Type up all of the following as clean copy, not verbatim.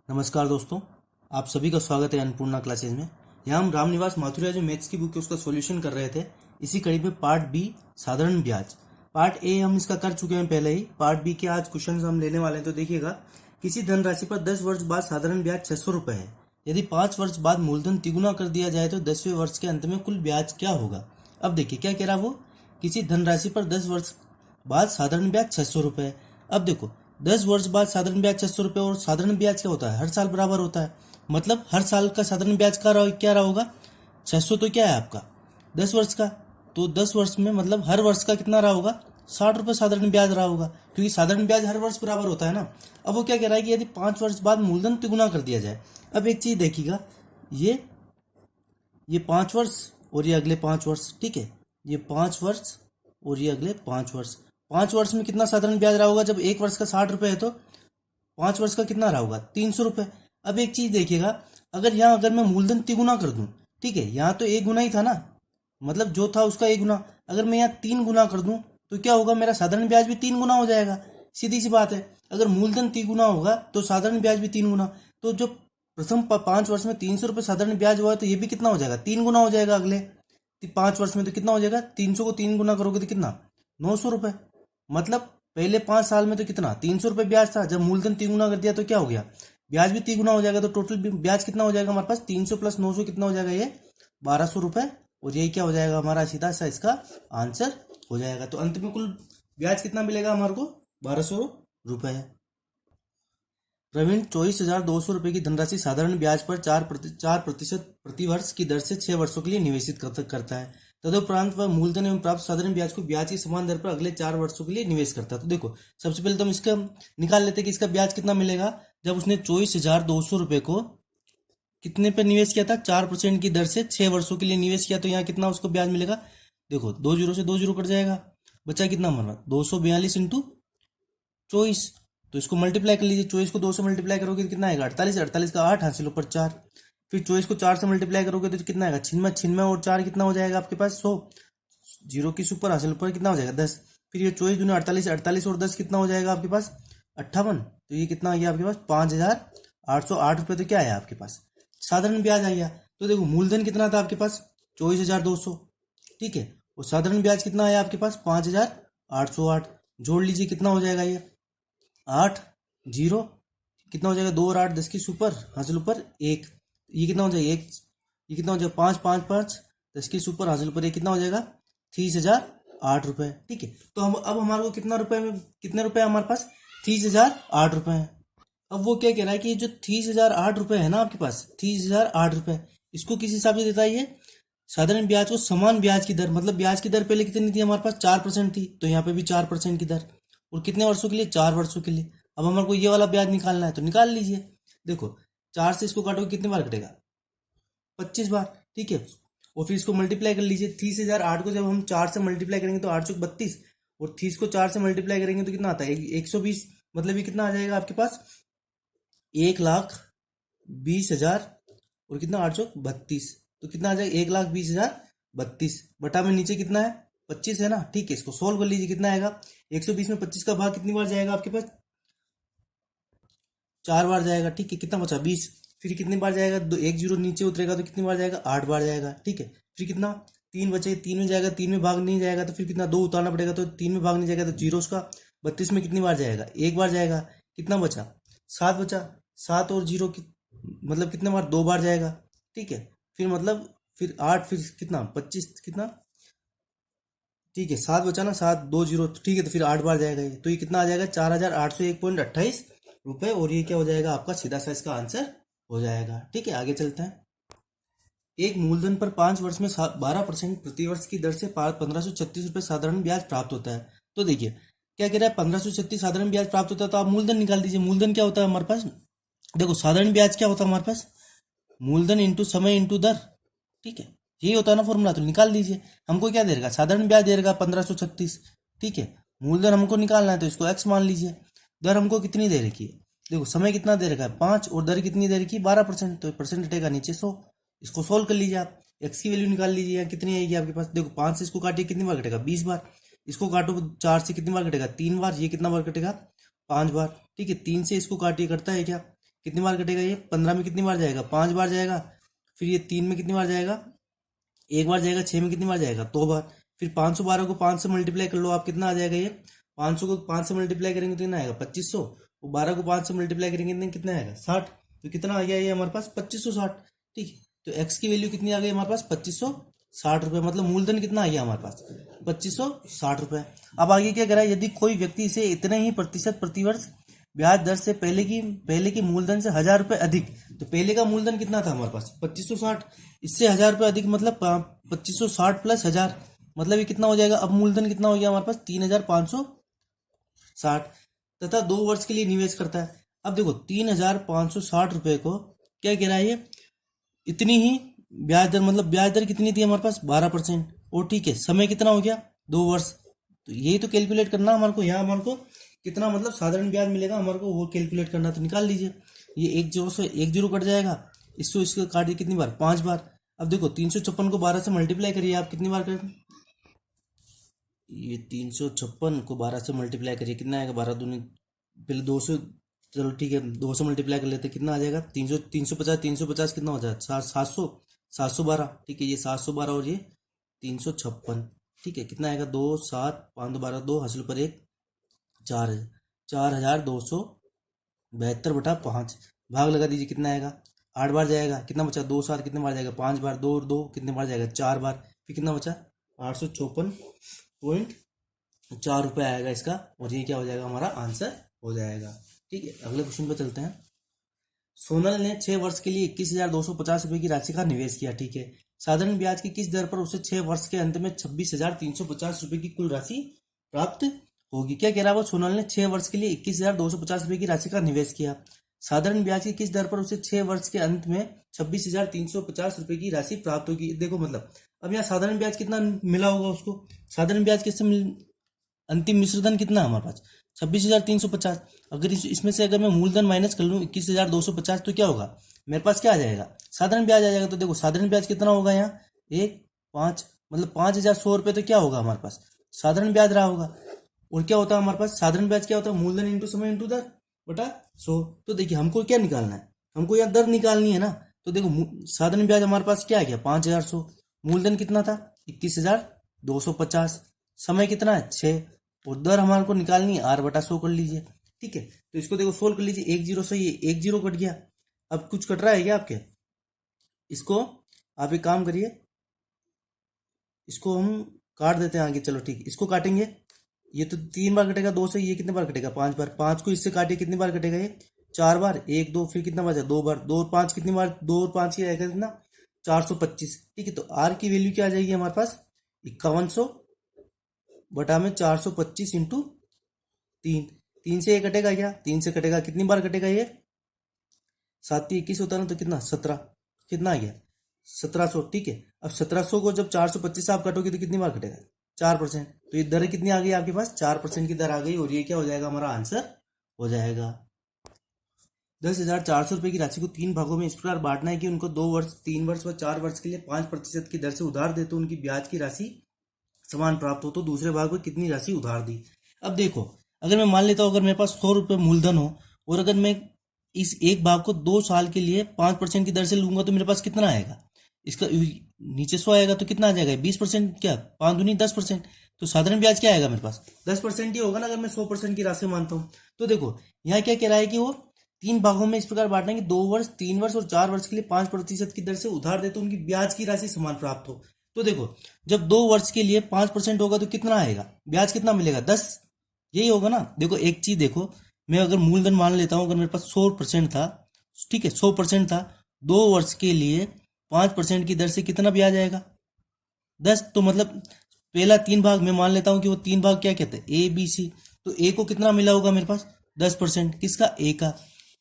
नमस्कार दोस्तों, आप सभी का स्वागत है अन्नपूर्णा क्लासेज में। यहाँ हम रामनिवास माथुरिया जो मैथ्स की बुक है उसका सॉल्यूशन कर रहे थे। इसी कड़ी में पार्ट बी साधारण ब्याज। पार्ट ए हम इसका कर चुके हैं पहले ही। पार्ट बी के आज क्वेश्चन हम लेने वाले हैं। तो देखिएगा, किसी धनराशि पर 10 वर्ष बाद साधारण ब्याज 600 रुपये है। यदि 5 वर्ष बाद मूलधन तिगुना कर दिया जाए तो 10वें वर्ष के अंत में कुल ब्याज क्या होगा। अब देखिए क्या कह रहा वो, किसी धनराशि पर 10 वर्ष बाद साधारण ब्याज 600 रुपये है। अब देखो, 10 वर्ष बाद साधारण ब्याज 600 रुपये, और साधारण ब्याज क्या होता है, हर साल बराबर होता है। मतलब हर साल का साधारण ब्याज क्या रहा होगा, 600। तो क्या है आपका 10 वर्ष का, तो 10 वर्ष में मतलब हर वर्ष का कितना रहा होगा, 60 रुपये साधारण ब्याज रहा होगा, क्योंकि साधारण ब्याज हर वर्ष बराबर होता है ना। अब वो क्या कह रहा है कि यदि 5 वर्ष बाद मूलधन तिगुना कर दिया जाए। अब एक चीज देखिएगा, ये 5 वर्ष और ये अगले 5 वर्ष, ठीक है, ये 5 वर्ष और ये अगले 5 वर्ष। 5 वर्ष में कितना साधारण ब्याज रहा होगा, जब एक वर्ष का 60 रुपये है तो 5 वर्ष का कितना रहा होगा, 300 रुपये। अब एक चीज देखिएगा, अगर मैं मूलधन तिगुना कर दूं, ठीक है, यहाँ तो एक गुना ही था ना, मतलब जो था उसका एक गुना। अगर मैं यहाँ 3 गुना कर दूं तो क्या होगा, मेरा साधारण ब्याज भी 3 गुना हो जाएगा। सीधी सी बात है, अगर मूलधन 3 गुना होगा तो साधारण ब्याज भी 3 गुना। तो जो प्रथम 5 वर्ष में 300 रुपये साधारण ब्याज हुआ है, तो ये भी कितना हो जाएगा, 3 गुना हो जाएगा अगले 5 वर्ष में। तो कितना हो जाएगा, 300 को 3 गुना करोगे तो कितना, 900 रुपये। मतलब पहले 5 साल में तो कितना 300 रुपये ब्याज था, जब मूलधन 3 गुना कर दिया तो क्या हो गया, ब्याज भी 3 गुना हो जाएगा। तो टोटल ब्याज कितना हो जाएगा हमारे पास, 300 प्लस 900 कितना हो जाएगा, ये 1200 रुपये। और यही क्या हो जाएगा हमारा सीधा सा इसका आंसर हो जाएगा। तो अंत में कुल ब्याज कितना मिलेगा हमारे को, 1200 रुपये। प्रवीण 24,200 रुपये की धनराशि साधारण ब्याज पर 4% प्रति वर्ष की दर से 6 वर्षों के लिए निवेशित करता है। तदुपरांत वह मूलधन एवं प्राप्त साधारण ब्याज को ब्याज की समान दर पर अगले 4 वर्षों के लिए निवेश करता है। तो देखो, सबसे पहले तो हम इसका निकाल लेते हैं कि इसका ब्याज कितना मिलेगा। जब उसने 24,200 रुपये को कितने पे निवेश किया था, 4% की दर से 6 वर्षों के लिए निवेश किया, तो यहाँ कितना उसको ब्याज मिलेगा। देखो, 2 जीरो से 2 जीरो कट जाएगा, बचा कितना हमारा 242 इंटू 24। तो इसको मल्टीप्लाई कर लीजिए, 24 को 2 से मल्टीप्लाई करोगे तो कितना आएगा 48, 48 का 8 हासिल ऊपर 4। फिर 24 को 4 से मल्टीप्लाई करोगे तो कितना आएगा 96, 96 और 4 कितना हो जाएगा आपके पास 100। जीरो की सुपर हासिल ऊपर कितना हो जाएगा 10। फिर ये 24 दूनी 48, 48 और 10 कितना हो जाएगा आपके पास 58। तो ये कितना आ गया आपके पास 5,808 रुपये। तो क्या आया आपके पास, साधारण ब्याज आ गया। तो देखो, मूलधन कितना था आपके पास 24,200, ठीक है, और साधारण ब्याज कितना आया आपके पास 5,808। जोड़ लीजिए कितना हो जाएगा, ये 8 जीरो कितना हो जाएगा 2 और 8 10 की सुपर हासिल ऊपर 1। ये कितना हो जाएगा 1, ये कितना हो जाएगा 5 5 5 10 की सुपर हासिल ऊपर 1 कितना हो जाएगा 30,008 रुपये, ठीक है। तो हम अब हमारे को कितने रुपए हमारे पास 30,008 रुपये हैं। अब वो क्या कह रहा है कि जो 30,008 रुपये है ना आपके पास, 30,008 रुपये, इसको किस हिसाब से देता है ये, साधारण ब्याज को समान ब्याज की दर, मतलब ब्याज की दर पहले कितनी थी हमारे पास 4% थी, तो यहाँ पे भी 4% की दर, और कितने वर्षों के लिए 4 वर्षों के लिए। अब हमारे को ये वाला ब्याज निकालना है तो निकाल लीजिए। देखो, 4 से इसको काटोगे कितनी बार कटेगा 25 बार, ठीक है। और फिर इसको मल्टीप्लाई कर लीजिए, 30,008 को जब हम 4 से मल्टीप्लाई करेंगे तो 8 चौक 32, और 30 को 4 से मल्टीप्लाई करेंगे तो कितना आता है 120। मतलब ये कितना आ जाएगा आपके पास 1,20,000 और कितना 8 चौक 32, तो कितना आ जाएगा 1,20,032 बटा में नीचे कितना है 25 है ना, ठीक है। इसको सोल्व कर लीजिए, कितना आएगा 120 में 25 का भाग कितनी बार जाएगा आपके पास 4 बार जाएगा, ठीक है। कितना बचा 20। फिर कितनी बार जाएगा, 1 जीरो नीचे उतरेगा तो कितनी बार जाएगा 8 बार जाएगा, ठीक है। फिर कितना 3 बचे, 3 में जाएगा, 3 में भाग नहीं जाएगा तो फिर कितना 2 उतारना पड़ेगा, तो 3 में भाग नहीं जाएगा तो जीरो उसका 32 में कितनी बार जाएगा 1 बार जाएगा। कितना बचा 7 बचा, 7 और जीरो की मतलब कितने बार 2 बार जाएगा, ठीक है। फिर मतलब फिर 8, फिर कितना 25 कितना, ठीक है, 7 बचा ना, 7 2 जीरो, ठीक है। तो फिर 8 बार जाएगा ये, तो ये कितना आ जाएगा 4,801.28 रुपये, और ये क्या हो जाएगा आपका सीधा सा इसका आंसर हो जाएगा, ठीक है। आगे चलते हैं। एक मूलधन पर 5 वर्ष में 12% प्रतिवर्ष की दर से 1,536 रुपये साधारण ब्याज प्राप्त होता है। तो देखिए क्या कह रहा है, 1,536 साधारण ब्याज प्राप्त होता है, तो आप मूलधन निकाल दीजिए। मूलधन क्या होता है हमारे पास, देखो साधारण ब्याज क्या होता है हमारे पास, मूलधन इंटू समय इंटू दर, ठीक है, यही होता है ना फॉर्मूला। तो निकाल दीजिए, हमको क्या देगा साधारण ब्याज देगा 1,536, ठीक है। मूलधन हमको निकालना है तो इसको x मान लीजिए। दर हमको कितनी दे रखी है, देखो समय कितना दे रखा है 5, और दर कितनी दे रखी है 12%, तो परसेंट हटेगा नीचे 100। इसको सोल्व कर लीजिए आप, x की वैल्यू निकाल लीजिए, कितनी आएगी आपके पास। देखो 5 से इसको काटिए कितनी बार कटेगा 20 बार, इसको काटो 4 से कितनी बार कटेगा 3 बार, ये कितना बार कटेगा 5 बार, ठीक है। 3 से इसको काटिए करता है क्या कितनी बार कटेगा ये, 15 में कितनी बार जाएगा, 5 बार जाएगा। फिर ये 3 में कितनी बार जाएगा, 1 बार जाएगा। 6 में कितनी बार जाएगा, 2 बार। फिर 512 को 5 से मल्टीप्लाई कर लो आप, कितना आ जाएगा ये, 500 को 5 से मल्टीप्लाई करेंगे तो कितना आएगा 2500, वो 12 को 5 से मल्टीप्लाई करेंगे तो कितना आएगा 60। तो कितना आ गया ये हमारे पास 2560। ठीक है, तो एक्स की वैल्यू कितनी आ गई हमारे पास 2560 रुपये, मतलब मूलधन कितना आ गया हमारे पास 2560 रुपये। अब आगे क्या करा, यदि कोई व्यक्ति इसे इतने ही प्रतिशत प्रतिवर्ष ब्याज दर से पहले की मूलधन से 1000 रुपये अधिक, तो पहले का मूलधन कितना था हमारे पास 2560, इससे 1000 रुपये अधिक मतलब 2560 प्लस 1000, मतलब ये कितना हो जाएगा, अब मूलधन कितना हो गया हमारे पास 3560, तथा 2 वर्ष के लिए निवेश करता है। अब देखो 3560 रुपये को क्या कह रहा है ये, इतनी ही ब्याज दर, मतलब ब्याज दर कितनी थी हमारे पास 12%, और ठीक है समय कितना हो गया 2 वर्ष। तो यही तो कैलकुलेट करना हमारे को, यहाँ हमारे को कितना मतलब साधारण ब्याज मिलेगा हमारे को, वो कैलकुलेट करना, तो निकाल लीजिए। ये 1 0 से 1 0 कट जाएगा, इसको इसको काट दिए कितनी बार 5 बार। अब देखो 356 को 12 से मल्टीप्लाई करिए आप, कितनी बार करें, ये 356 को 12 से मल्टीप्लाई करिए, कितना आएगा 12 दूनी, पहले 200, चलो ठीक है 2 से मल्टीप्लाई कर लेते, कितना आ जाएगा 350 कितना हो जाएगा 700 712। ठीक है, ये 712 और ये 356। ठीक है, कितना आएगा 2 7 5 2 12 2 हासिल पर 1 4272/5 भाग लगा दीजिए, कितना आएगा 8 बार जाएगा, कितना बचा 2 7 कितने बार जाएगा 5 बार, 2 और 2 कितने बार जाएगा 4 बार, फिर कितना बचा 854.4 रुपये आएगा इसका, और ये क्या हो जाएगा हमारा आंसर हो जाएगा। ठीक है, अगले क्वेश्चन पे चलते हैं। सोनल ने 6 वर्ष के लिए 21,250 रुपये की राशि का निवेश किया। ठीक है, साधारण ब्याज की किस दर पर उसे 6 वर्ष के अंत में 26,350 रुपये की कुल राशि प्राप्त होगी। क्या कह रहा है वो, सोनल ने 6 वर्ष के लिए 21,250 रुपये की राशि का निवेश किया, साधारण ब्याज की किस दर पर उसे 6 वर्ष के अंत में 26,350 रुपये की राशि प्राप्त होगी। देखो मतलब अब यहाँ साधारण ब्याज कितना मिला होगा उसको, साधारण ब्याज किससे अंतिम मिश्रधन कितना है हमारे पास 26,350। अगर इसमें से अगर मैं मूलधन माइनस कर लूँ 21,250 तो क्या होगा, मेरे पास क्या आ जाएगा साधारण ब्याज आ जाएगा। तो देखो साधारण ब्याज कितना होगा यहाँ 1 5, मतलब 5,100 रुपये, तो क्या होगा हमारे पास साधारण ब्याज रहा होगा। और क्या होता है हमारे पास साधारण ब्याज, क्या होता है मूलधन इंटू समय इंटू दर बटा 100। तो देखिए हमको क्या निकालना है, हमको यहाँ दर निकालनी है ना। तो देखो साधारण ब्याज हमारे पास क्या आ गया 5,100, मूलधन कितना था 21,250, समय कितना है 6, और दर हमारे को निकालनी है r/100 कर लीजिए। ठीक है, तो इसको देखो सोल्व कर लीजिए, 1 0 से ये 1 0 कट गया। अब कुछ कट रहा है क्या आपके, इसको आप एक काम करिए, इसको हम काट देते हैं आगे। चलो ठीक, इसको काटेंगे, ये तो 3 बार कटेगा 2 से, ये कितने बार कटेगा 5 बार, 5 को इससे काटिए कितनी बार कटेगा ये 4 बार, 1 2 फिर कितना बचा 2 बार, 2 और 5 कितनी बार, 2 और 5 की आएगा कितना 425। ठीक है, तो आर की वैल्यू क्या आ जाएगी हमारे पास 5100 बटा में 425 इंटू 3 से ये कटेगा क्या, 3 से कटेगा, कितनी बार कटेगा ये 7 21 होता है ना, तो कितना 17, कितना आ गया 1700। ठीक है, अब 1700 को जब 425 आप कटोगे तो कितनी बार कटेगा 4%, तो ये दर कितनी आ गई आपके पास 4% की दर आ गई, और ये क्या हो जाएगा हमारा आंसर हो जाएगा। 10,400 रुपये की राशि को 3 भागों में इस प्रकार बांटना है कि उनको 2 वर्ष 3 वर्ष व 4 वर्ष के लिए 5% की दर से उधार दे तो उनकी ब्याज की राशि समान प्राप्त हो। तो दूसरे भाग में कितनी राशि उधार दी। अब देखो अगर मैं मान लेता हूँ, अगर मेरे पास 100 रुपये मूलधन हो, और अगर मैं इस एक भाग को 2 साल के लिए 5% की दर से लूंगा तो मेरे पास कितना आएगा, इसका नीचे 100 आएगा तो कितना आ जाएगा 20%, क्या 5 दूनी 10%, तो साधारण ब्याज क्या आएगा मेरे पास 10% ही होगा ना अगर मैं 100% की राशि मानता हूँ। तो देखो यहाँ क्या कह रहा है कि वो 3 भागों में इस प्रकार बांटना है कि 2 वर्ष 3 वर्ष और 4 वर्ष के लिए 5% की दर से उधार दे तो उनकी ब्याज की राशि समान प्राप्त हो। तो देखो जब 2 वर्ष के लिए 5% होगा तो कितना आएगा, ब्याज कितना मिलेगा 10, यही होगा ना। देखो एक चीज देखो, मैं अगर मूलधन मान लेता हूं, अगर मेरे पास 100% था, ठीक है 100% था, 2 वर्ष के लिए 5% की दर से कितना ब्याज आएगा 10। तो मतलब पहला 3 भाग मैं मान लेता हूं कि वो 3 भाग क्या कहते हैं ए बी सी, तो ए को कितना मिला होगा मेरे पास 10%, किसका ए का,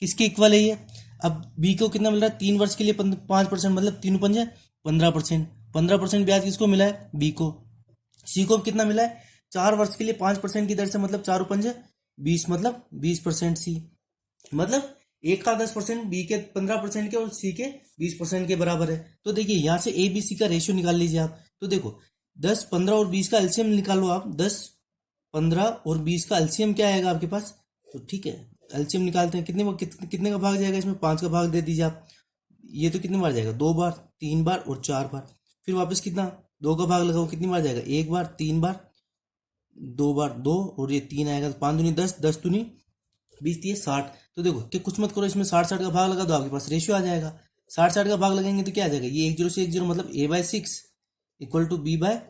किसके इक्वल है ये। अब बी को कितना मिल रहा है 3 वर्ष के लिए 5%, मतलब 3 पंजे 15%, 15% ब्याज किसको मिला है बी को। सी को कितना मिला है 4 वर्ष के लिए 5% की दर से, मतलब 4 पंजे 20, मतलब 20% सी, मतलब ए का 10%, बी के 15% के और सी के 20% के बराबर है। तो देखिए यहाँ से ए बी सी का रेशियो निकाल लीजिए आप। तो देखो 10 15 और 20 का एलसीएम निकालो आप, 10 15 और 20 का एलसीएम क्या आएगा आपके पास, तो ठीक है एलसीएम निकालते हैं, कितने का भाग जाएगा इसमें, 5 का भाग दे दीजिए आप। ये तो कितनी बार जाएगा, 2 बार, 3 बार और 4 बार। फिर वापस कितना, 2 का भाग लगाओ, कितनी बार जाएगा, 1 बार, 3 बार, 2 बार, 2 और ये 3 आएगा, तो 5 दूनी 10, 10 दूनी 20, 30, 60। तो देखो कि कुछ मत करो, इसमें 60 का भाग लगा दो, आपके पास रेशियो आ जाएगा। 60 का भाग लगाएंगे तो क्या आ जाएगा, ये 1 0 से 1 0 मतलब a/6 equal to b bye,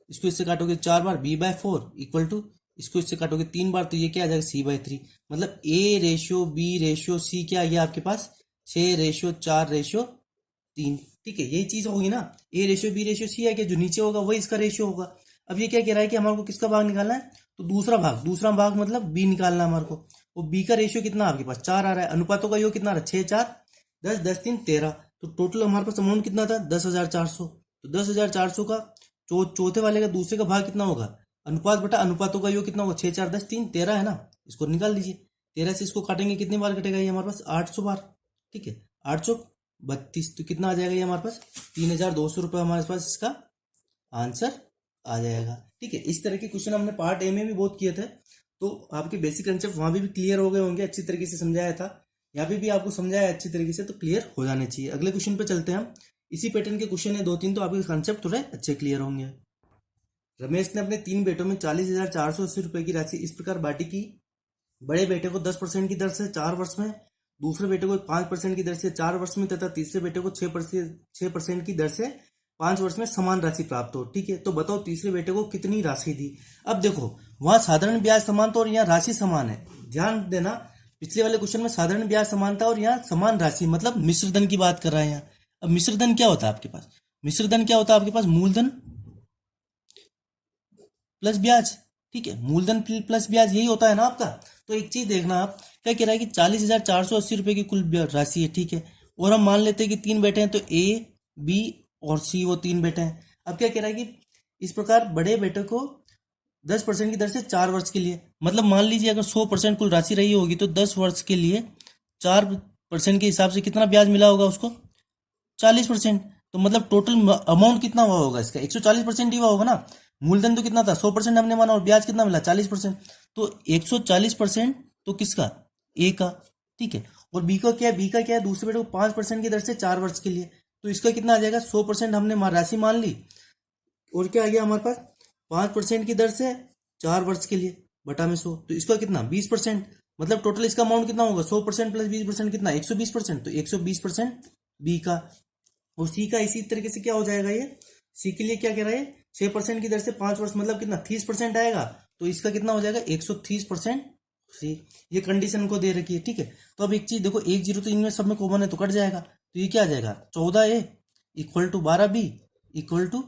इसको इससे काटोगे 4 बार, b/4 इक्वल टू, इसको इससे काटोगे 3 बार, तो ये क्या आ जाएगा, c/3। मतलब a/b/c क्या आ गया आपके पास, 6/4/3। ठीक है, यही चीज होगी ना, a/b/c है क्या, जो नीचे होगा वही इसका रेशियो होगा। अब ये क्या कह रहा है कि हमारे को किसका भाग निकालना है, तो दूसरा भाग मतलब b निकालना है हमारे को। वो b का रेशियो कितना आपके पास, 4 आ रहा है। अनुपातों का योग कितना आ रहा है, 6 4 10 10 3 13। तो टोटल हमारे पास अमाउंट कितना था, 10,400। तो 10,400 का चौथे वाले का दूसरे का भाग कितना होगा, अनुपात बटा अनुपातों का योग कितना होगा, 6 4 10 3 13 है ना, इसको निकाल लीजिए। 13 से इसको काटेंगे, कितनी बार कटेगा ये हमारे पास, 800 बार। ठीक है, 832, तो कितना आ जाएगा ये हमारे पास, 3,200 रुपये हमारे पास इसका आंसर आ जाएगा। ठीक है, इस तरह के क्वेश्चन हमने पार्ट ए में भी बहुत किए थे, तो आपके बेसिक कंसेप्ट वहां भी क्लियर हो गए होंगे, अच्छी तरीके से समझाया था। यहाँ पे भी आपको समझाया अच्छी तरीके से, तो क्लियर हो जाने चाहिए। अगले क्वेश्चन पे चलते हैं हम। इसी पैटर्न के क्वेश्चन है 2 3, तो आपके कंसेप्ट थोड़े अच्छे क्लियर होंगे। रमेश ने अपने 3 बेटों में 40,480 रुपए की राशि इस प्रकार बांटी की, बड़े बेटे को 10% की दर से 4 वर्ष में, दूसरे बेटे को 5% की दर से 4 वर्ष में, तथा तीसरे बेटे को 6% की दर से 5 वर्ष में समान राशि प्राप्त हो। ठीक है, तो बताओ तीसरे बेटे को कितनी राशि दी। अब देखो, वहां साधारण ब्याज समान था और यहाँ राशि समान है। ध्यान देना, पिछले वाले क्वेश्चन में साधारण ब्याज समान था और यहाँ समान राशि, मतलब मिश्र धन की बात कर रहा है यहाँ। अब मिश्र धन क्या होता है आपके पास, मिश्र धन क्या होता है आपके पास, मूलधन प्लस ब्याज। ठीक है, मूलधन प्लस ब्याज यही होता है ना आपका। तो एक चीज देखना, आप क्या कह रहा है कि 40,480 रुपए की कुल राशि है। ठीक है, और हम मान लेते हैं कि 3 बेटे हैं, तो ए बी और सी वो 3 बेटे हैं। अब क्या कह रहा है कि इस प्रकार बड़े बेटे को 10% की दर से 4 वर्ष के लिए, मतलब मान लीजिए अगर 100% कुल राशि रही होगी, तो 10 वर्ष के लिए 4% के हिसाब से कितना ब्याज मिला होगा उसको, 40%। तो मतलब टोटल अमाउंट कितना हुआ होगा इसका, 140% ही हुआ होगा ना। मूलधन तो कितना था, 100% हमने माना, और ब्याज कितना मिला, 40%। तो 140% तो किसका, ए का। ठीक है, और बी का क्या है, बी का क्या है, दूसरे बेटे को 5% की दर से 4 वर्ष के लिए, तो इसका कितना आ जाएगा, 100% हमने राशि मान ली, और क्या आ गया हमारे पास, 5% की दर से 4 वर्ष के लिए बटा में 100, तो इसका कितना 20%। मतलब टोटल इसका अमाउंट कितना होगा, 100% प्लस 20% कितना, 120%। तो 120% बी का। और सी का इसी तरीके से क्या हो जाएगा, ये सी के लिए क्या कह रहा है, 6% की दर से 5 वर्ष, मतलब कितना 30% आएगा, तो इसका कितना हो जाएगा, 130% सी। ये कंडीशन को दे रखी है। ठीक है, तो अब एक चीज देखो, 1 0 तो इनमें सब में कॉमन है, तो कट जाएगा, तो ये क्या आ जाएगा, 14A equal to 12B equal to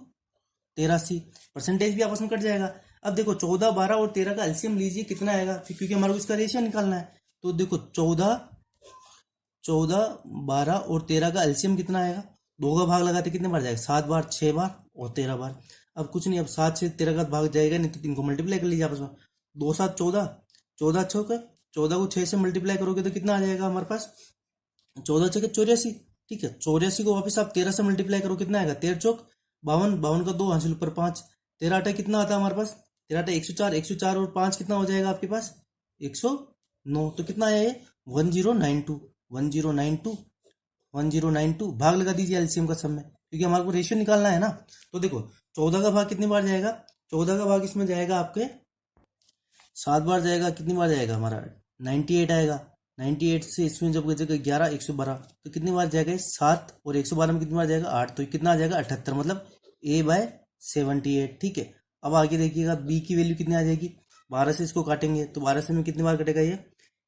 13C। Percentage भी आपस में कट जाएगा। अब देखो 14, 12 और 13 का एलसीएम लीजिए, कितना आएगा, फिर क्योंकि हमारे को इसका रेशियो निकालना है। तो देखो 14, 12 और 13 का एलसीएम कितना आएगा, 2 का भाग लगाते कितने बार जाएगा, 7 बार, 6 बार और 13 बार। अब कुछ नहीं, अब 7 से 13 का भाग जाएगा नहीं, तो 3 को मल्टीप्लाई कर लीजिए आपस में, 2 7 14, 14 6 14 को 6 से मल्टीप्लाई करोगे तो कितना आ जाएगा हमारे पास, 14 6 84। ठीक है, 84 को वापस आप 13 से मल्टीप्लाई करो, कितना आएगा, 13 चौक 52, 52 का 2 हासिल ऊपर 5, 13 8 कितना आता है हमारे पास, 13 8 104, 104 और 5 कितना हो जाएगा आपके पास, 109। तो कितना आया ये, 1092, 1092, 1092। भाग लगा दीजिए एलसीएम का सब में, क्योंकि हमारे को रेशियो निकालना है ना। तो देखो 14 का भाग कितनी बार जाएगा, 14 का भाग इसमें जाएगा आपके 7 बार जाएगा, कितनी बार जाएगा हमारा, 98 आएगा। 98 से इसमें जब बचेगा 11, 112, तो कितनी बार जाएगा, 7 और 112 में कितनी बार जाएगा, 8, तो कितना आ जाएगा 78, मतलब A/78। ठीक है, अब आगे देखिएगा बी की वैल्यू कितनी आ जाएगी, 12 से इसको काटेंगे, तो 12 से में कितनी बार कटेगा, ये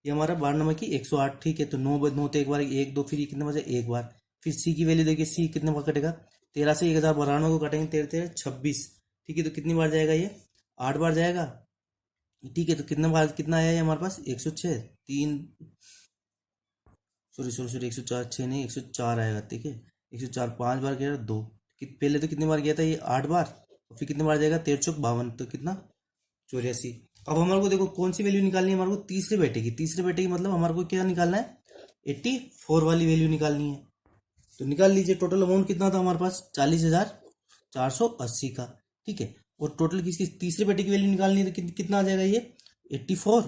हमारा 12 नंबर की 108। ठीक है, तो 9 तो एक बार, 1 2, फिर कितने बजे, एक बार। फिर सी की वैल्यू देखिए, सी कितने बार कटेगा, 13 से 1092 को काटेंगे, 13 13 26। ठीक है, तो कितनी बार जाएगा, ये 8 बार जाएगा। ठीक है, तो कितना बार, कितना आया है हमारे पास, 106 3, सॉरी 104 6 नहीं, 104 आएगा। ठीक है, 104 5 बार गया, 2, पहले तो कितनी बार गया था, ये 8 बार, और फिर कितनी बार जाएगा, 13 चौक 52, तो कितना 84। अब हमारे को देखो कौन सी वैल्यू निकालनी है, हमारे को तीसरे बेटे की, तीसरे बेटे की मतलब हमारे को क्या निकालना है, 84 वाली वैल्यू निकालनी है। तो निकाल लीजिए, टोटल अमाउंट कितना था हमारे पास, 40,480 का। ठीक है, और टोटल किसकी, तीसरे बेटे की वैल्यू निकालनी है, तो कितना आ जाएगा, ये 84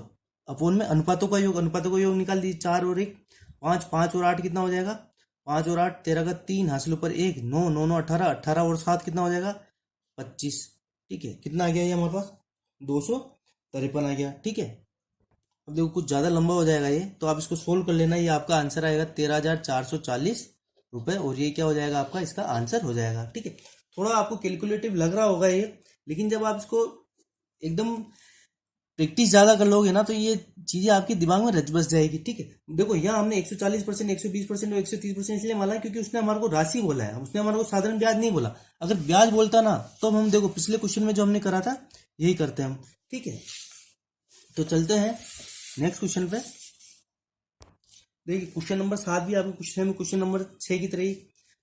अपोन में अनुपातों का योग निकाल दीजिए। 4 और 1 5, 5 और 8 कितना हो जाएगा? 5 और 8 13 का 3, हासिल ऊपर 1, 9, 9 9 18, 18 और 7 कितना हो जाएगा? 25। ठीक है, कितना आ गया ये हमारे पास? 253 आ गया। ठीक है, अब देखो कुछ ज़्यादा लंबा हो जाएगा ये, तो आप इसको सोल्व कर लेना। ये आपका आंसर आएगा 13,440 रुपये, और ये क्या हो जाएगा आपका? इसका आंसर हो जाएगा। ठीक है, थोड़ा आपको कैलकुलेटिव लग रहा होगा ये, लेकिन जब आप इसको एकदम प्रैक्टिस ज़्यादा कर लोगे ना, तो ये चीज़ें आपके दिमाग में रच बस जाएगी। ठीक है, देखो यहाँ हमने 140%, 120% और 130% इसलिए माना है क्योंकि उसने हमारे को राशि बोला है, उसने हमारे को साधारण ब्याज नहीं बोला। अगर ब्याज बोलता ना, तो हम देखो पिछले क्वेश्चन में जो हमने करा था यही करते हैं हम। ठीक है, तो चलते हैं नेक्स्ट क्वेश्चन पे। देखिए क्वेश्चन नंबर 7 भी आपको क्वेश्चन नंबर 6 की तरह ही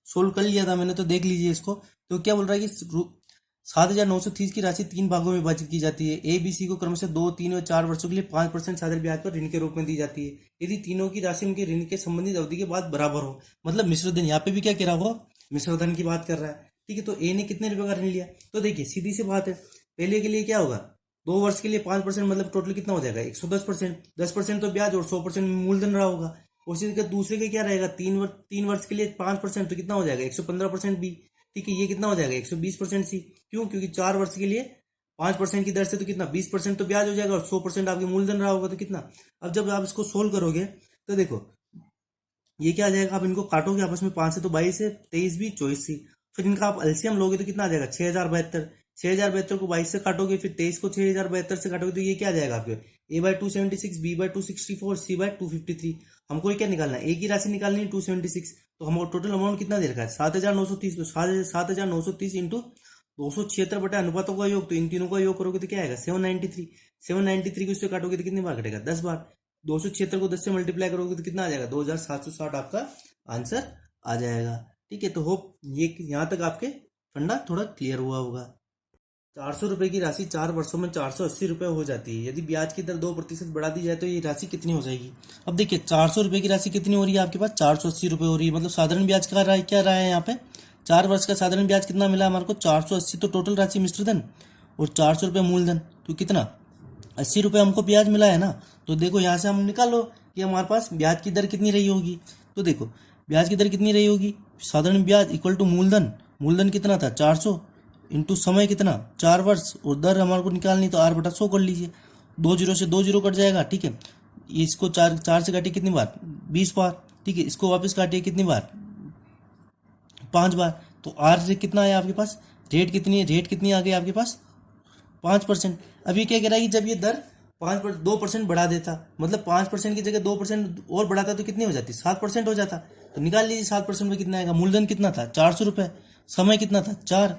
सोल्व कर लिया था मैंने, तो देख लीजिए इसको। तो क्या बोल रहा है कि 7,930 की राशि 3 भागों में विभाजित की जाती है। ए बी सी को क्रमशः 2, 3 और 4 वर्षों के लिए 5% साधारण ब्याज पर ऋण के रूप में दी जाती है, यदि तीनों की राशि उनके ऋण के संबंधित अवधि के बाद बराबर हो। मतलब मिश्र धन, यहाँ पे भी क्या कह रहा है वो? मिश्र धन की बात कर रहा है। ठीक है, तो ए ने कितने रुपए का ऋण लिया? तो देखिए सीधी सी बात है, पहले के लिए क्या होगा? 2 वर्ष के लिए 5%, मतलब टोटल कितना हो जाएगा? 110%। 10% तो ब्याज और 100% मूलधन रहा होगा। उसी के दूसरे के क्या रहेगा? 3 वर्ष के लिए 5%, तो कितना हो जाएगा? 115% बी। ठीक है, ये कितना हो जाएगा? 120% सी। क्यों? क्योंकि 4 वर्ष के लिए 5% की दर से तो कितना? 20% तो ब्याज हो जाएगा और 100% आपके मूलधन रहा होगा, तो कितना? अब जब आप इसको सोल्व करोगे तो देखो ये क्या आ जाएगा? आप इनको काटोगे आपस में, 5 से तो 22 है, 23 भी 24 सी। फिर इनका आप एलसीएम लोगे तो कितना आ जाएगा? 6,072। 6,072 को 22 से काटोगे, फिर 23 को 6,072 से काटोगे, तो ये क्या आ जाएगा आपके? A/276, B/264, C/253। हमको ये क्या निकालना है? ए की राशि निकालनी है 276। तो हमको टोटल अमाउंट कितना दे रखा है? 7,930। तो 7,930 इंटू 276 बटे अनुपातों का योग, तो इन तीनों का योग करोगे तो क्या आएगा? 793। 793 को इससे काटोगे तो कितनी बार कटेगा? 10 बार। 276 को 10 से मल्टीप्लाई करोगे तो कितना आ जाएगा? 2,760 आपका आंसर आ जाएगा। ठीक है, तो होप ये यहाँ तक आपके फंडा थोड़ा क्लियर हुआ होगा। 400 रुपए की राशि 4 वर्षों में 480 रुपए हो जाती है। यदि ब्याज की दर 2% बढ़ा दी जाए तो ये राशि कितनी हो जाएगी? अब देखिए 400 रुपए की राशि कितनी हो रही है आपके पास? 480 रुपए हो रही है। मतलब साधारण ब्याज का रहा है, क्या रहा है यहाँ पे? 4 वर्ष का साधारण ब्याज कितना मिला हमारे को? 480। तो टोटल राशि मिश्रधन और 400 रुपये मूलधन, तो कितना? 80 रुपये हमको ब्याज मिला है ना। तो देखो यहाँ से हम निकालो कि हमारे पास ब्याज की दर कितनी रही होगी। तो देखो ब्याज की दर कितनी रही होगी? साधारण ब्याज इक्वल टू मूलधन। मूलधन कितना था? 400 इंटू समय कितना? 4 वर्ष, और दर हमारे को निकालनी, तो 8/100 कर लीजिए। 2 जीरो से 2 जीरो कट जाएगा। ठीक है, इसको 4 से काटिए कितनी बार? 20 बार। ठीक है, इसको वापस काटिए कितनी बार? 5 बार। तो आर रेट कितना आया आपके पास? रेट कितनी है? रेट कितनी आ गई आपके पास? 5%। अब ये क्या कह रहा है कि जब ये दर 2% बढ़ा देता, मतलब 5% की जगह 2% और बढ़ाता, तो कितनी हो जाती? 7% हो जाता। तो निकाल लीजिए 7% में कितना आएगा? मूलधन कितना था? 400 रुपये। समय कितना था? 4।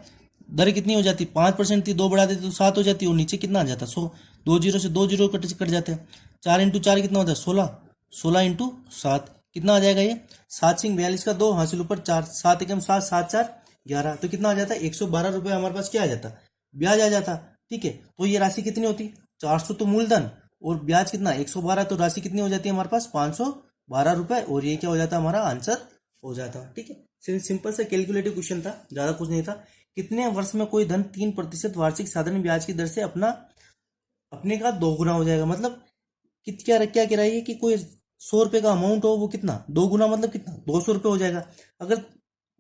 दर कितनी हो जाती? 5% थी, 2 बढ़ा देते तो 7 हो जाती, और नीचे कितना आ जाता? 100। 2 जीरो से 2 जीरो कट जाते हैं। 4 इंटू 4 कितना होता है? 16। 16 इंटू 7 कितना आ जाएगा ये? 7 सिंह 42 का 2, हासिल ऊपर 4, 7 एकम 7, 7 4 11। तो कितना आ जाता है? 112 रुपये हमारे पास क्या आ जाता? ब्याज आ जाता। ठीक है, तो ये राशि कितनी होती? 400 तो मूलधन और ब्याज कितना? 112। तो राशि कितनी हो जाती है हमारे पास? 512 रुपये, और ये क्या हो जाता? हमारा आंसर हो जाता। ठीक है, सिंपल सा कैलकुलेटिव क्वेश्चन था, ज्यादा कुछ नहीं था। कितने वर्ष में कोई धन 3% वार्षिक साधारण ब्याज की दर से अपने का दोगुना हो जाएगा? मतलब क्या कह रहा है कि कोई 100 रुपए का अमाउंट हो, वो कितना दोगुना, मतलब कितना? 200 रुपये हो जाएगा। अगर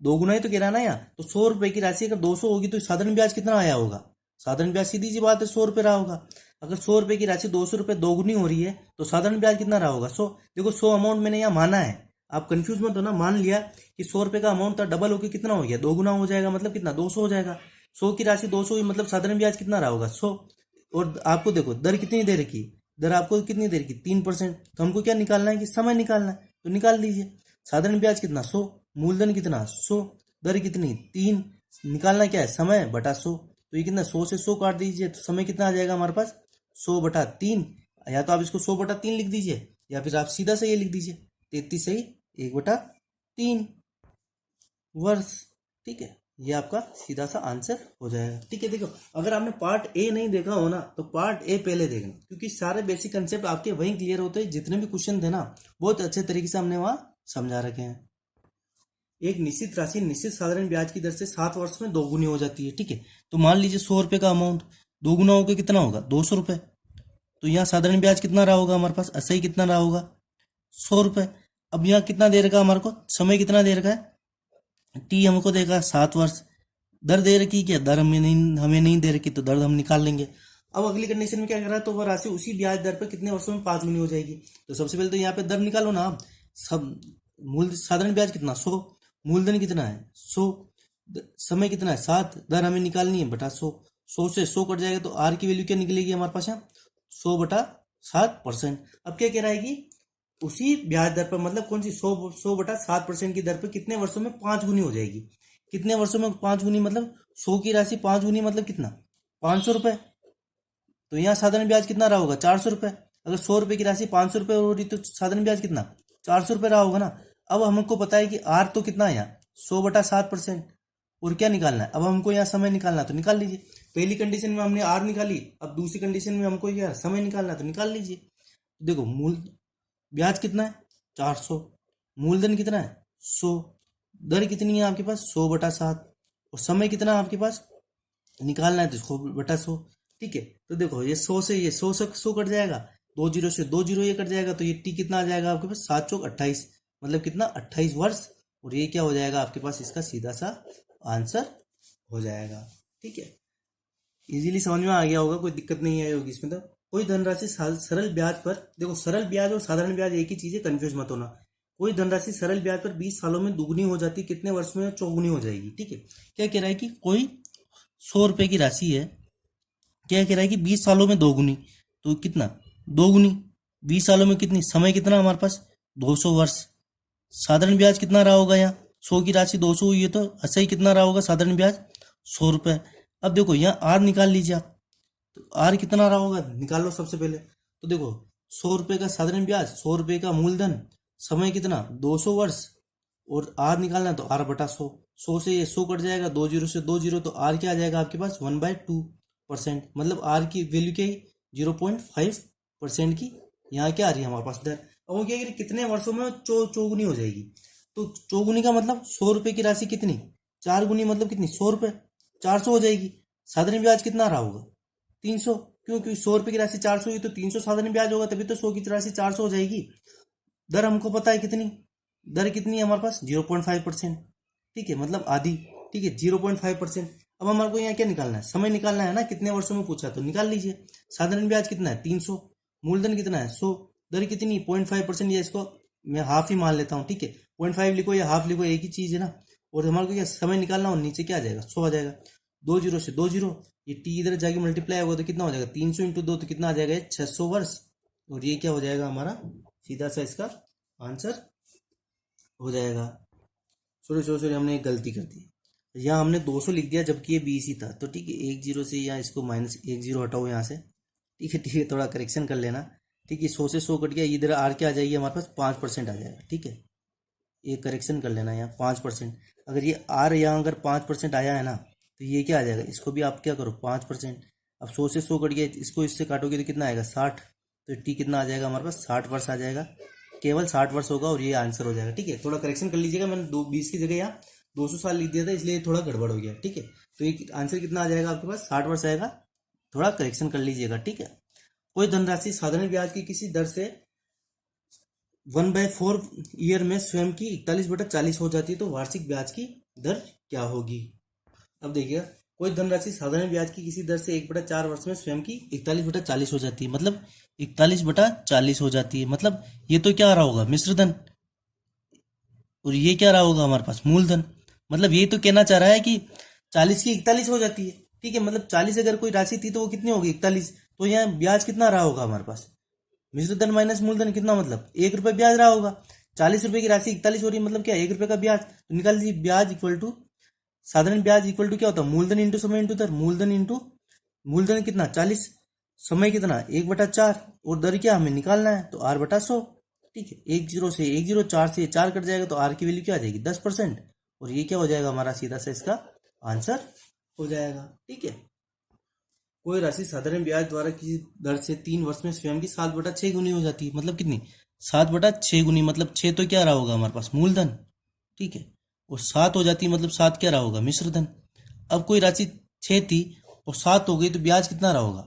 दोगुना ही तो कह रहा है ना यहाँ, तो 100 रुपए की राशि अगर 200 होगी तो साधारण ब्याज कितना आया होगा? साधारण ब्याज सीधी सी बात है 100 रुपये रहा होगा। अगर 100 रुपए की राशि 200 रुपये दोगुनी हो रही है तो साधारण ब्याज कितना रहा होगा? 100। देखो 100 अमाउंट मैंने यहाँ माना है, आप कंफ्यूज मत होना। मान लिया कि 100 रुपए का अमाउंट था, डबल होकर कितना हो गया? दोगुना हो जाएगा, मतलब कितना? 200 हो जाएगा। 100 की राशि 200 हुई, मतलब साधारण ब्याज कितना रहा होगा? 100। और आपको देखो दर कितनी दे रखी? दर आपको कितनी दे रखी? 3%। तो हमको क्या निकालना है? कि समय निकालना है, तो निकाल दीजिए। साधारण ब्याज कितना? 100। मूलधन कितना? 100। दर कितनी? 3। निकालना क्या है? समय बटा 100। तो ये कितना? 100 से 100 काट दीजिए, तो समय कितना आ जाएगा हमारे पास? 100/3। या तो आप इसको 100/3 लिख दीजिए, या फिर आप सीधा से ये लिख दीजिए 33 सही 1/3 वर्ष। ठीक है, ये आपका सीधा सा आंसर हो जाएगा। ठीक है, देखो अगर आपने पार्ट ए नहीं देखा हो ना, तो पार्ट ए पहले देखना, क्योंकि सारे बेसिक कंसेप्ट आपके वहीं क्लियर होते हैं। जितने भी क्वेश्चन थे ना, बहुत अच्छे तरीके से हमने वहां समझा रखे हैं। एक निश्चित राशि निश्चित साधारण ब्याज की दर से 7 वर्ष में दोगुनी हो जाती है। ठीक है, तो मान लीजिए 100 रुपए का अमाउंट दोगुना होकर कितना होगा? 200 रुपये। तो यहाँ साधारण ब्याज कितना रहा होगा हमारे पास, ऐसा ही कितना रहा होगा 100 रुपये। अब यहाँ कितना दे रखा हमारे को, समय कितना दे रखा है, टी हमको देगा 7 वर्ष। दर दे रखी क्या, दर हमें नहीं दे रखी, तो दर हम निकाल लेंगे। अब अगली कंडीशन में क्या कर रहा है, तो वह राशि उसी ब्याज दर पर कितने वर्षों में 5 गुनी हो जाएगी। तो सबसे पहले तो यहाँ पे दर निकालो ना आप। सब मूल साधारण ब्याज कितना 100, मूलधन कितना है 100, समय कितना है 7, दर हमें निकालनी है बटा 100। 100 से 100 कट जाएगा तो आर की वैल्यू क्या निकलेगी हमारे पास यहाँ 100/7%। अब क्या कह रहा है कि उसी ब्याज दर पर, मतलब कौन सी 100/7% की दर पर कितने वर्षों में 5 गुनी हो जाएगी। कितने वर्षों में 5 गुनी, मतलब 100 की राशि 5 गुनी मतलब कितना 500 रुपये। तो यहाँ साधारण ब्याज कितना रहा होगा 400 रुपये। अगर 100 रुपये की राशि 500 रुपये हो रही तो साधारण ब्याज कितना 400 रुपये रहा होगा ना। अब हमको पता है कि आर तो कितना है यहाँ 100/7%, और क्या निकालना है, अब हमको यहाँ समय निकालना है, तो निकाल लीजिए। पहली कंडीशन में हमने आर निकाली, अब दूसरी कंडीशन में हमको क्या समय निकालना है, तो निकाल लीजिए। देखो मूल ब्याज कितना है 400, मूलधन कितना है 100, दर कितनी है आपके पास 100/7, और समय कितना है आपके पास निकालना है तो 100/100। ठीक है, तो देखो ये 100 से ये 100 कट जाएगा, 2 जीरो से 2 जीरो ये कट जाएगा, तो ये टी कितना आ जाएगा आपके पास 7 चौक 28, मतलब कितना 28 वर्ष। और ये क्या हो जाएगा आपके पास, इसका सीधा सा आंसर हो जाएगा। ठीक है, इजीली समझ में आ गया होगा, कोई दिक्कत नहीं आई होगी इसमें। तो कोई धनराशि सरल ब्याज पर, देखो सरल ब्याज और साधारण ब्याज एक ही चीज है, कंफ्यूज मत होना। कोई धनराशि सरल ब्याज पर 20 सालों में दुगनी हो जाती, कितने वर्ष में चौगुनी हो जाएगी। ठीक है, क्या कह रहा है कि कोई 100 रुपए की राशि है, क्या कह रहा है कि 20 सालों में दोगुनी, तो कितना 2 गुनी, 20 सालों में कितनी, समय कितना हमारे पास 200 वर्ष। साधारण ब्याज कितना रहा होगा यहाँ, 100 की राशि 200 हुई है, तो ऐसा ही कितना रहा होगा साधारण ब्याज 100 रुपये। अब देखो यहाँ आर निकाल लीजिए आप, तो आर कितना रहा होगा निकाल लो सबसे पहले। तो देखो 100 रुपये का साधारण ब्याज, 100 रुपये का मूलधन, समय कितना 200 वर्ष, और आर निकालना है तो R/100। 100 से ये 100 कट जाएगा, 2 जीरो से 2 जीरो, तो आर क्या आ जाएगा आपके पास 1/2%, मतलब आर की वैल्यू क्या है 0.5% की यहाँ क्या आ रही है हमारे पास दर। अब वो क्या कह रही है, कितने वर्षों में चौगुनी हो जाएगी। तो चौगुनी का मतलब 100 रुपये की राशि कितनी 4 गुनी, मतलब कितनी 100 रुपये 400 हो जाएगी। साधारण ब्याज कितना रहा होगा 300, क्योंकि 100 रुपये की राशि 400 हुई तो 300 साधारण ब्याज होगा, तभी तो 100 की राशि 400 हो जाएगी। दर हमको पता है कितनी, दर कितनी है हमारे पास 0.5%। ठीक है, मतलब आधी। ठीक है, 0.5%। अब हमारे को यहाँ क्या निकालना है, समय निकालना है ना, कितने वर्षों में पूछा तो निकाल लीजिए। साधारण ब्याज कितना है 300, मूलधन कितना है 100, दर कितनी 0.5%, या इसको मैं हाफ ही मान लेता हूँ। ठीक है, 0.5 लिखो या हाफ लिखो एक ही चीज है ना। और हमारे को क्या समय निकालना हो, नीचे क्या आ जाएगा 100 आ जाएगा, 2 जीरो से 2 जीरो, ये टी इधर जाके मल्टीप्लाई होगा तो कितना हो जाएगा 300 × 2, तो कितना आ जाएगा 600 वर्ष। और ये क्या हो जाएगा हमारा सीधा सा इसका आंसर हो जाएगा। सॉरी हमने एक गलती कर दी, यहाँ हमने 200 लिख दिया जबकि ये 20 ही था। तो ठीक है, 1 जीरो से यहाँ इसको -1 0 हटाओ यहाँ से। ठीक है, थोड़ा करेक्शन कर लेना। ठीक है, 100 से 100 कट गया, इधर आर क्या आ जाएगी हमारे पास 5% आ जाएगा। ठीक है, ये करेक्शन कर लेना यहाँ 5%। अगर ये आर यहाँ अगर 5% आया है ना, तो ये क्या आ जाएगा, इसको भी आप क्या करो 5%। अब 100 से 100 कट गया, इसको इससे काटोगे तो कितना आएगा 60, तो टी कितना आ जाएगा हमारे पास 60 वर्ष आ जाएगा, केवल 60 वर्ष होगा, और ये आंसर हो जाएगा। ठीक है, थोड़ा करेक्शन कर लीजिएगा, मैंने 20 की जगह यहाँ 200 साल लिख दिया था, इसलिए थोड़ा गड़बड़ हो गया। ठीक है, तो ये आंसर कितना आ जाएगा आपके पास 60 वर्ष आएगा, थोड़ा करेक्शन कर लीजिएगा। ठीक है, कोई धनराशि साधारण ब्याज की किसी दर से 1/4 ईयर में स्वयं की 41/40 हो जाती है, तो वार्षिक ब्याज की दर क्या होगी। अब देखिएगा, कोई धनराशि साधारण ब्याज की किसी दर से 1/4 वर्ष में स्वयं की 41/40 हो जाती है, मतलब 41/40 हो जाती है, मतलब ये तो क्या रहा होगा मिश्र धन, और ये क्या रहा होगा हमारे पास मूलधन। मतलब ये तो कहना चाह रहा है कि 40 की 41 हो जाती है। ठीक है, मतलब 40 अगर कोई राशि थी तो वो कितनी होगी 41, तो यहाँ ब्याज कितना रहा होगा हमारे पास मिश्र धन माइनस मूलधन, कितना मतलब 1 रुपये ब्याज रहा होगा। 40 रुपये की राशि 41 हो रही है, मतलब क्या 1 रुपये का ब्याज, तो निकाल लीजिए ब्याज इक्वल टू साधारण ब्याज इक्वल टू क्या होता है मूलधन इंटू समय इंटू दर, मूलधन कितना 40, समय कितना 1/4, और दर क्या हमें निकालना है तो R/100। ठीक है, 1 जीरो से 1 जीरो, 4 से 4 कट जाएगा, तो आर की वैल्यू क्या आ जाएगी 10%, और ये क्या हो जाएगा हमारा सीधा सा इसका आंसर हो जाएगा। ठीक है, कोई राशि साधारण ब्याज द्वारा किसी दर से 3 वर्ष में स्वयं की 7/6 गुनी हो जाती है, मतलब कितनी 7/6 गुनी, मतलब 6 तो क्या रहा होगा हमारे पास मूलधन। ठीक है, और 7 हो जाती है, मतलब 7 क्या रहा होगा मिश्र धन। अब कोई राशि 6 थी और 7 हो गई, तो ब्याज कितना रहा होगा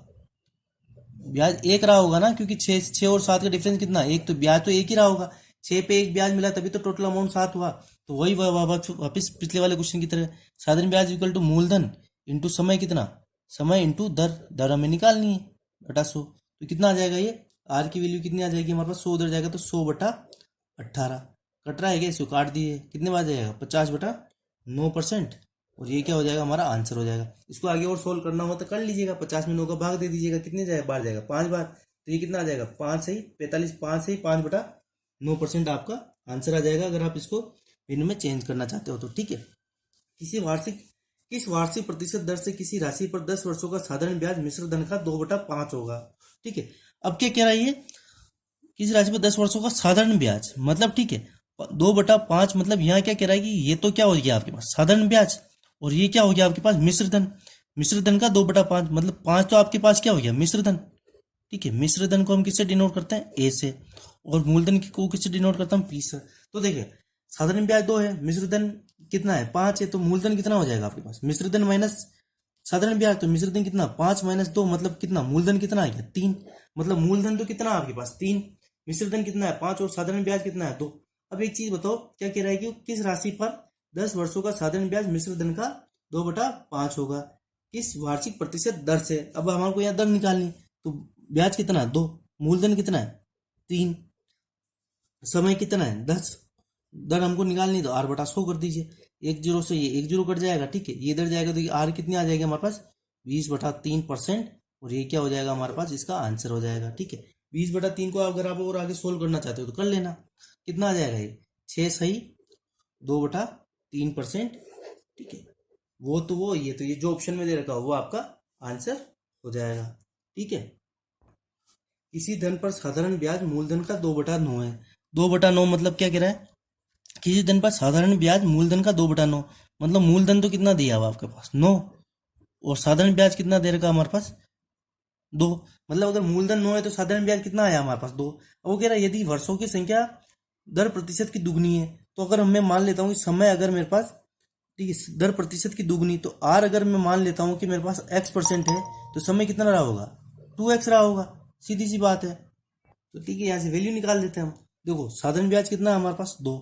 ब्याज एक रहा होगा ना, क्योंकि 6 और 7 का डिफरेंस कितना, एक, तो ब्याज तो एक ही रहा होगा। 6 पे एक ब्याज मिला तभी तो टोटल अमाउंट 7 हुआ। तो वही वापस पिछले वाले क्वेश्चन की तरह, साधारण ब्याज इक्वल टू मूलधन इंटू समय, कितना, समय इंटू दर, दर हमें निकालनी है बटा 100। तो कितना आ जाएगा, ये आर की वैल्यू कितनी आ जाएगी हमारे पास, 100 उधर जाएगा तो 100/18 कट रहा है क्या, इसको काट दिए, कितने बार जाएगा, 50/9%। और ये क्या हो जाएगा, हमारा आंसर हो जाएगा। इसको आगे और सोल्व करना हो तो कर लीजिएगा, 50 में 9 का भाग दे दीजिएगा, कितने जाएगा, बार जाएगा, 5 बार। तो ये कितना आ जाएगा, 5 सही 45, 5 सही 5/9% आपका आंसर आ जाएगा, अगर आप इसको भिन्न में चेंज करना चाहते हो तो। ठीक है। किस वार्षिक प्रतिशत दर से किसी राशि पर 10 वर्षों का साधारण ब्याज मिश्र धन का 2/5 होगा। ठीक है। अब क्या कह रहा है ये, किसी राशि पर 10 वर्षों का साधारण ब्याज, मतलब ठीक है 2/5, मतलब यहाँ क्या कह रहा है कि ये तो क्या हो गया आपके पास साधारण ब्याज, और ये क्या हो गया आपके पास मिश्र धन। मिश्र धन का 2/5, मतलब 5 तो आपके पास क्या हो गया, मिश्र धन। ठीक है। मिश्र धन को हम किससे डिनोट करते हैं, ए से, और मूलधन को किससे डिनोट करता हूँ, पी से। तो देखिए साधारण ब्याज 2 है, मिश्र धन कितना है, 5 है, तो मूलधन कितना हो जाएगा आपके पास, मिश्र धन माइनस साधारण ब्याज, तो मिश्र धन कितना, 5 माइनस 2, मतलब कितना, मूलधन कितना आ गया, 3। मतलब मूलधन तो कितना आपके पास 3, मिश्र धन कितना है 5, और साधारण ब्याज कितना है 2। अब एक चीज बताओ, क्या कह रहा है कि किस राशि पर 10 वर्षों का साधारण ब्याज मिश्र धन का 2/5 होगा, किस वार्षिक प्रतिशत दर से। अब हमारे को यहाँ दर निकालनी, तो ब्याज कितना है 2, मूलधन कितना है 3, समय कितना है 10, दर हमको निकालनी, तो r/100 कर दीजिए। 1 0 से ये 1 0 कट जाएगा। ठीक है। ये इधर जाएगा तो ये r कितनी आ जाएगी हमारे पास, 20/3%, और ये क्या हो जाएगा हमारे पास, इसका आंसर हो जाएगा। ठीक है। 20/3 को अगर आप और आगे सोल्व करना चाहते हो तो कर लेना, कितना आ जाएगा ये 6 सही 2/3%। ठीक है। वो तो वो ये तो ये जो ऑप्शन में दे रखा वो आपका आंसर हो जाएगा। ठीक है। किसी धन पर साधारण ब्याज मूलधन का 2/9 है। 2/9 मतलब क्या कह रहा है, किसी धन पर साधारण ब्याज मूलधन का 2/9, मतलब मूलधन तो कितना दिया हुआ आपके पास 9, और साधारण ब्याज कितना दे रखा हमारे पास 2। मतलब अगर मूलधन 9 है तो साधारण ब्याज कितना आया हमारे पास 2। अब वो कह रहा है यदि वर्षों की संख्या दर प्रतिशत की दुगनी है, तो अगर मैं मान लेता हूँ कि समय अगर मेरे पास, ठीक है, दर प्रतिशत की दुगनी, तो आर अगर मैं मान लेता हूँ कि मेरे पास x% है, तो समय कितना रहा होगा 2x रहा होगा, सीधी सी बात है। तो ठीक है, यहाँ से वैल्यू निकाल देते हैं हम। देखो साधारण ब्याज कितना है हमारे पास 2,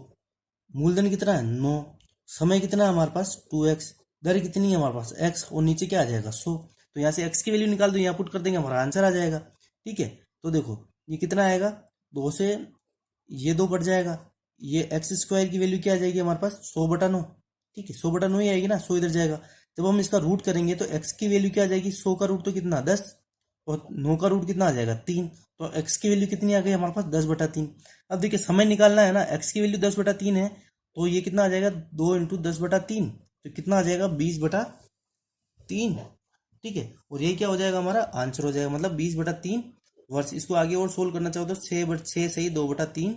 मूलधन कितना है 9, समय कितना है हमारे पास 2x, दर कितनी है हमारे पास x, और नीचे क्या आ जाएगा 100। तो यहाँ से x की वैल्यू निकाल दो, यहाँ पुट कर देंगे, हमारा आंसर आ जाएगा। ठीक है। तो देखो ये कितना आएगा, 2 से ये 2 कट जाएगा, ये x² की वैल्यू क्या आ जाएगी हमारे पास 100/9। ठीक है। 100/9 ही आएगी ना, 100 इधर जाएगा। जब हम इसका रूट करेंगे तो x की वैल्यू क्या आ जाएगी, 100 का रूट तो कितना 10, और 9 का रूट कितना आ जाएगा 3। तो x की वैल्यू कितनी आ गई हमारे पास 10/3। अब देखिए समय निकालना है ना, x की वैल्यू 10/3 है, तो ये कितना आ जाएगा 2 × 10/3, तो कितना आ जाएगा 20/3। ठीक है। और ये क्या हो जाएगा हमारा आंसर हो जाएगा, मतलब 20/3 वर्ष। इसको आगे और सोल्व करना चाहो तो 6 सही 2/3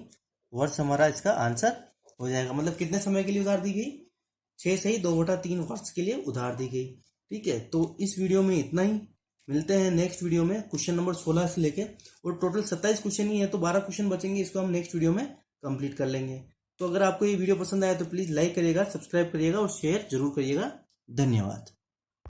वर्ष हमारा इसका आंसर हो जाएगा। मतलब कितने समय के लिए उधार दी गई, 6 सही 2/3 वर्ष के लिए उधार दी गई। ठीक है। तो इस वीडियो में इतना ही, मिलते हैं नेक्स्ट वीडियो में क्वेश्चन नंबर 16 से लेके, और टोटल 27 क्वेश्चन ही है, तो 12 क्वेश्चन बचेंगे, इसको हम नेक्स्ट वीडियो में कंप्लीट कर लेंगे। तो अगर आपको ये वीडियो पसंद आया तो प्लीज लाइक करिएगा, सब्सक्राइब करिएगा और शेयर जरूर करिएगा। धन्यवाद।